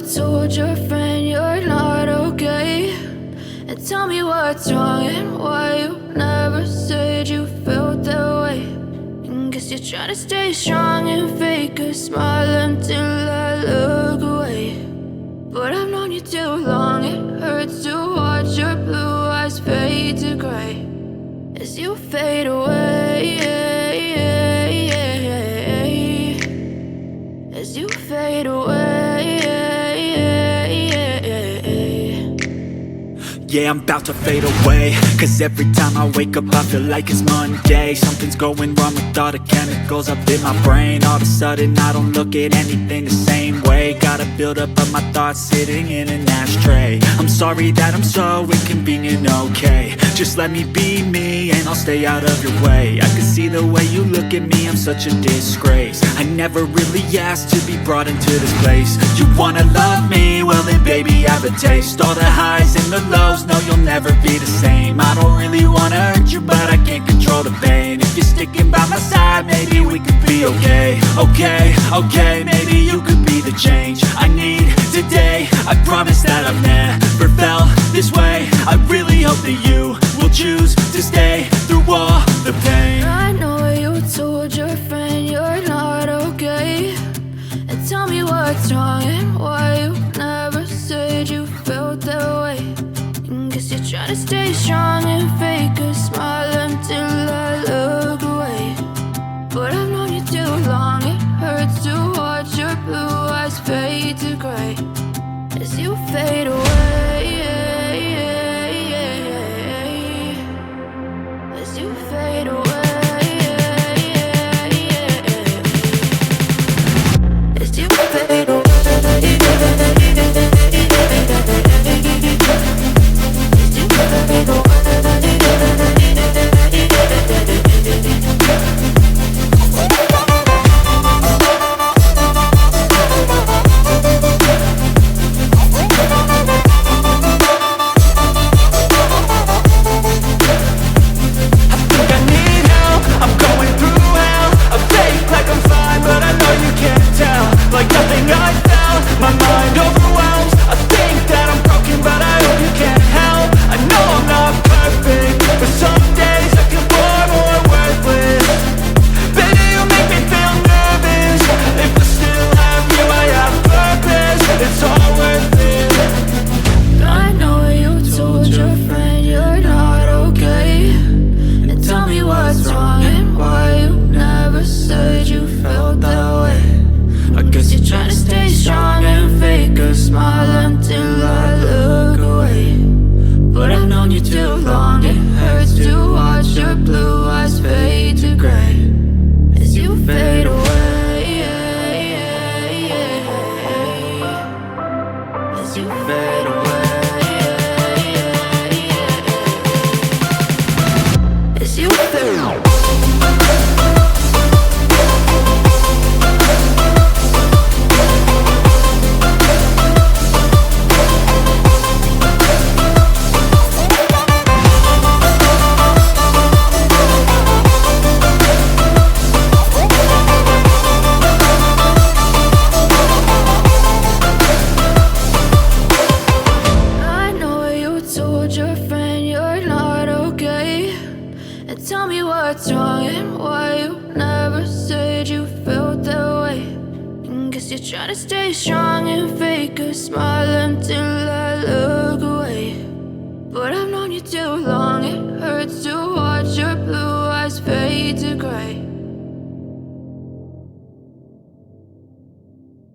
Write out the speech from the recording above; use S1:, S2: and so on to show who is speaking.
S1: you told your friend you're not okay? And tell me what's wrong and why you never said you felt that way. And guess you're trying to stay strong and fake a smile until I look away. But I've known you too long, it hurts to watch your blue eyes fade to gray as you fade away, as you fade away.
S2: Yeah, I'm about to fade away, cause every time I wake up I feel like it's Monday. Something's going wrong with all the chemicals up in my brain. All of a sudden I don't look at anything the same way. Got a build-up of my thoughts sitting in an ashtray. I'm sorry that I'm so inconvenient, okay? Just let me be me and I'll stay out of your way. I can see the way you look at me, I'm such a disgrace. I never really asked to be brought into this place. You wanna love me? Well then baby I have a taste. All the highs and the lows, no, you'll never be the same. I don't really wanna hurt you, but I can't control the pain. If you're sticking by my side, maybe we could be okay. Okay, maybe you could be the change I need today. I promise that I've never felt this way. I really hope that you will choose to stay through all the pain.
S1: I know you told your friend you're not okay. And tell me what's wrong and why you never said you felt that way. Guess you're trying to stay strong and fake a smile until I look away. But I've known you too long, it hurts to watch your blue eyes fade to gray as you fade away, as you fade away, as you fade away. Tell me what's wrong and why you never said you felt that way. And guess you're trying to stay strong and fake a smile until I look away. But I've known you too long, it hurts to watch your blue eyes fade to gray